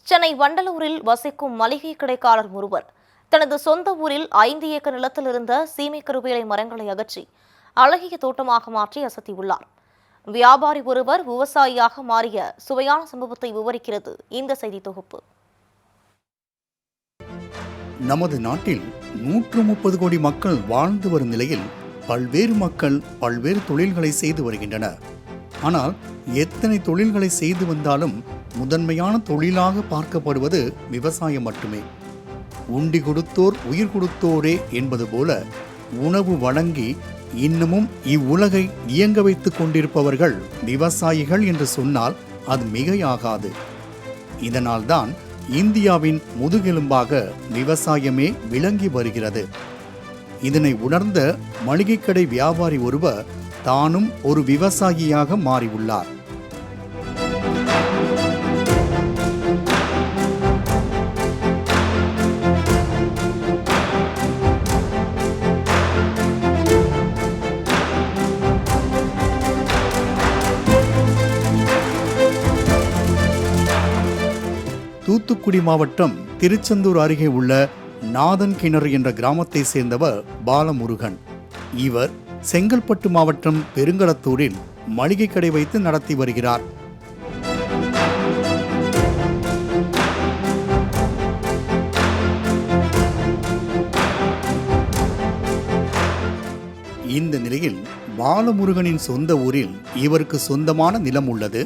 சென்னை வண்டலூரில் வசிக்கும் மளிகை கடைக்காரர் ஒருவர் தனது சொந்த ஊரில் 5 ஏக்கர் நிலத்தில் இருந்த சீமை கருவேலை மரங்களை அகற்றி அழகிய தோட்டமாக மாற்றி அசத்தியுள்ளார். வியாபாரி ஒருவர் விவசாயியாக மாறிய சுவையான சம்பவத்தை விவரிக்கிறது இந்த செய்தி தொகுப்பு. நமது நாட்டில் 130 கோடி மக்கள் வாழ்ந்து வரும் நிலையில் பல்வேறு மக்கள் பல்வேறு தொழில்களை செய்து வருகின்றனர். ஆனால் எத்தனை தொழில்களை செய்து வந்தாலும் முதன்மையான தொழிலாக பார்க்கப்படுவது விவசாயம் மட்டுமே. உண்டி கொடுத்தோர் உயிர் கொடுத்தோரே என்பது போல உணவு வழங்கி இன்னமும் இவ்வுலகை இயங்க வைத்துக் கொண்டிருப்பவர்கள் விவசாயிகள் என்று சொன்னால் அது மிகையாகாது. இதனால்தான் இந்தியாவின் முதுகெலும்பாக விவசாயமே விளங்கி வருகிறது. இதனை உணர்ந்த மளிகை கடை வியாபாரி ஒருவர் தானும் ஒரு விவசாயியாக மாறியுள்ளார். தூத்துக்குடி மாவட்டம் திருச்செந்தூர் அருகே உள்ள நாதன் கிணறு என்ற கிராமத்தை சேர்ந்தவர் பாலமுருகன். இவர் செங்கல்பட்டு மாவட்டம் பெருங்களத்தூரில் மளிகை கடை வைத்து நடத்தி வருகிறார். இந்த நிலையில் பாலமுருகனின் சொந்த ஊரில் இவருக்கு சொந்தமான நிலம் உள்ளது.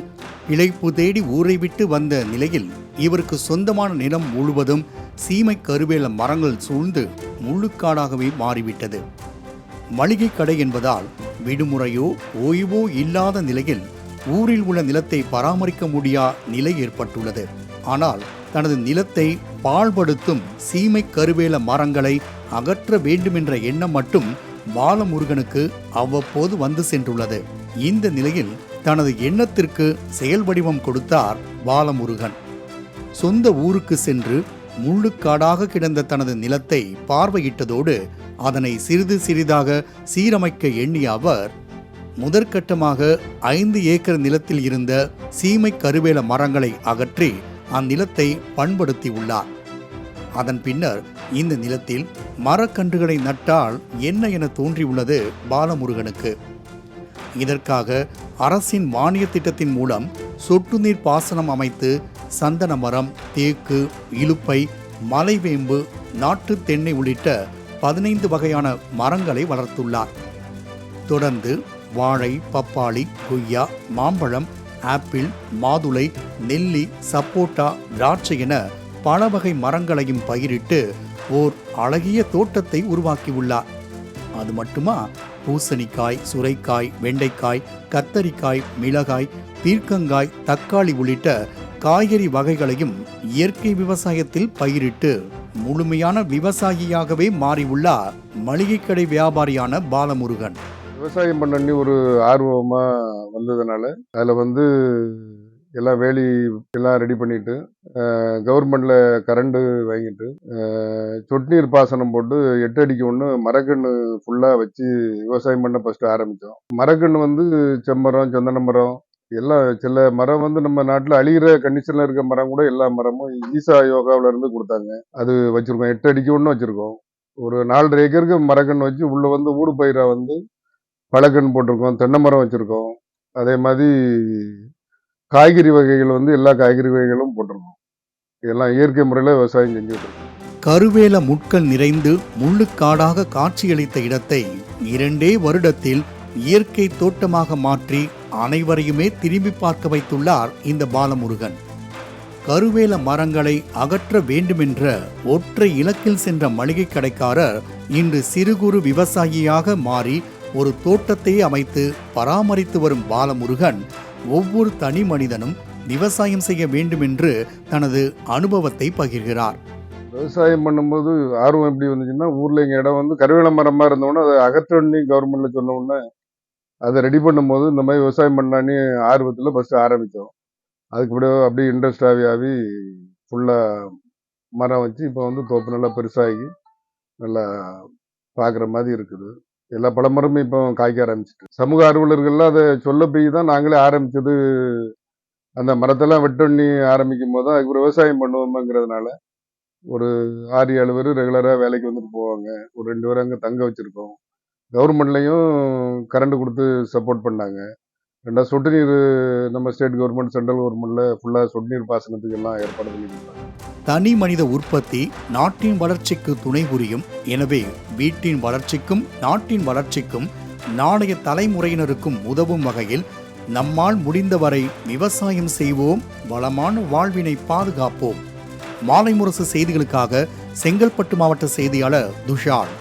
இழைப்பு தேடி ஊரை விட்டு வந்த நிலையில் இவருக்கு சொந்தமான நிலம் முழுவதும் சீமை கருவேல மரங்கள் சூழ்ந்து முள்ளுக்காடாகவே மாறிவிட்டது. மளிகை கடை என்பதால் விடுமுறையோ ஓய்வோ இல்லாத நிலையில் ஊரில் உள்ள நிலத்தை பராமரிக்க முடியா நிலை ஏற்பட்டுள்ளது. ஆனால் தனது நிலத்தை பாழ்படுத்தும் சீமை கருவேல மரங்களை அகற்ற வேண்டுமென்ற எண்ணம் மட்டும் பாலமுருகனுக்கு அவ்வப்போது வந்து சென்றுள்ளது. இந்த நிலையில் தனது எண்ணத்திற்கு செயல் வடிவம் கொடுத்தார் பாலமுருகன். சொந்த ஊருக்கு சென்று முள்ளுக்காடாக கிடந்த தனது நிலத்தை பார்வையிட்டதோடு அதனை சிறிது சிறிதாக சீரமைக்க எண்ணிய அவர் முதற்கட்டமாக 5 ஏக்கர் நிலத்தில் இருந்த சீமை கருவேல மரங்களை அகற்றி அந்நிலத்தை பண்படுத்தியுள்ளார். அதன் பின்னர் இந்த நிலத்தில் மரக்கன்றுகளை நட்டால் என்ன என தோன்றியுள்ளது பாலமுருகனுக்கு. இதற்காக அரசின் மானிய திட்டத்தின் மூலம் சொட்டு நீர் பாசனம் அமைத்து சந்தன மரம், தேக்கு, இலுப்பை, மலைவேம்பு, நாட்டு தென்னை உள்ளிட்ட 15 வகையான மரங்களை வளர்த்துள்ளார். தொடர்ந்து வாழை, பப்பாளி, கொய்யா, மாம்பழம், ஆப்பிள், மாதுளை, நெல்லி, சப்போட்டா, திராட்சை என பல வகை மரங்களையும் பயிரிட்டு ஓர் அழகிய தோட்டத்தை உருவாக்கியுள்ளார். அது மட்டுமா, பூசணிக்காய், சுரைக்காய், வெண்டைக்காய், கத்தரிக்காய், மிளகாய், பீர்க்கங்காய், தக்காளி உள்ளிட்ட காய்கறி வகைகளையும் இயற்கை விவசாயத்தில் பயிரிட்டு முழுமையான விவசாயியாகவே மாறியுள்ளார் மளிகை கடை வியாபாரியான பாலமுருகன். விவசாயம் பண்ணி ஒரு ஆர்வமா வந்ததுனால அதில் எல்லாம் வேலி எல்லாம் ரெடி பண்ணிட்டு கவர்மெண்ட்ல கரண்ட் வாங்கிட்டு சொட்டு நீர் பாசனம் போட்டு 8 அடிக்கு ஒன்று மரக்கன்று ஃபுல்லாக வச்சு விவசாயம் பண்ண ஃபர்ஸ்ட் ஆரம்பித்தோம். மரக்கன்று செம்மரம், சந்தன மரம், எல்லாம் சில மரம் நம்ம நாட்டில் அழிகிற கண்டிஷன்ல இருக்க மரம் கூட எல்லா மரமும் ஈசா யோகாவில இருந்து கொடுத்தாங்க. அது வச்சிருக்கோம். 8 அடிக்கு ஒன்று வச்சிருக்கோம். ஒரு 4.5 ஏக்கருக்கு மரக்கன்று வச்சு உள்ள ஊடு பயிரா பழக்கன்று போட்டிருக்கோம். தென்னை மரம் வச்சிருக்கோம். அதே மாதிரி காய்கறி வகைகள் எல்லா காய்கறி வகைகளும் போட்டிருக்கோம். இதெல்லாம் இயற்கை முறையில் விவசாயம் செஞ்சுட்டு இருக்கோம். கருவேல முட்கள் நிறைந்து முள்ளுக்காடாக காட்சியளித்த இடத்தை 2 வருடத்தில் இயற்கை தோட்டமாக மாற்றி அனைவரையுமே திரும்பி பார்க்க வைத்துள்ளார் இந்த பாலமுருகன். கருவேல மரங்களை அகற்ற வேண்டுமென்ற ஒற்றை இலக்கில் சென்ற மளிகை கடைக்காரர் இன்று சிறு குறு விவசாயியாக மாறி ஒரு தோட்டத்தை அமைத்து பராமரித்து வரும் பாலமுருகன் ஒவ்வொரு தனி மனிதனும் விவசாயம் செய்ய வேண்டும் என்று தனது அனுபவத்தை பகிர்கிறார். விவசாயம் பண்ணும்போது ஆர்வம் எப்படி வந்துச்சுன்னா, ஊர்ல எங்க இடம் கருவேல மரமா இருந்தோன்னா அதை அகற்றணும்னு கவர்மெண்ட்ல சொன்ன உடனே அதை ரெடி பண்ணும்போது இந்த மாதிரி விவசாயம் பண்ணலான்னு ஆர்வத்தில் ஃபர்ஸ்ட் ஆரம்பித்தோம். அதுக்கு பிறகு அப்படியே இன்ட்ரெஸ்ட் ஆகி ஃபுல்லாக மரம் வச்சு இப்போ தோப்பு நல்லா பெருசாகி நல்லா பார்க்குற மாதிரி இருக்குது. எல்லா பழமரமும் இப்போ காய்க்க ஆரம்பிச்சிட்டு, சமூக ஆர்வலர்கள்லாம் அதை சொல்ல போய் தான் நாங்களே ஆரம்பிச்சது. அந்த மரத்தெல்லாம் வெட்டொண்ணி ஆரம்பிக்கும் போது அதுக்கு ஒரு விவசாயம் பண்ணுவோமாங்கிறதுனால ஒரு 6-7 பேர் ரெகுலராக வேலைக்கு வந்துட்டு போவாங்க. ஒரு 2 பேர் அங்கே தங்க வச்சுருக்கோம். கவர்மெண்ட்லேயும் கரண்ட் கொடுத்து சப்போர்ட் பண்ணாங்க. ரெண்டாவது சொட்டு நீர் நம்ம ஸ்டேட் கவர்மெண்ட், சென்ட்ரல் கவர்மெண்ட்டில் ஃபுல்லாக சொட்டு நீர் பாசனத்துக்கு எல்லாம் ஏற்பாடு பண்ணியிருந்தாங்க. தனி மனித உற்பத்தி நாட்டின் வளர்ச்சிக்கு துணை புரியும். எனவே வீட்டின் வளர்ச்சிக்கும் நாட்டின் வளர்ச்சிக்கும் நாளைய தலைமுறையினருக்கும் உதவும் வகையில் நம்மால் முடிந்தவரை விவசாயம் செய்வோம், வளமான வாழ்வினை பாதுகாப்போம். மாலை முரசு செய்திகளுக்காக செங்கல்பட்டு மாவட்ட செய்தியாளர் துஷார்.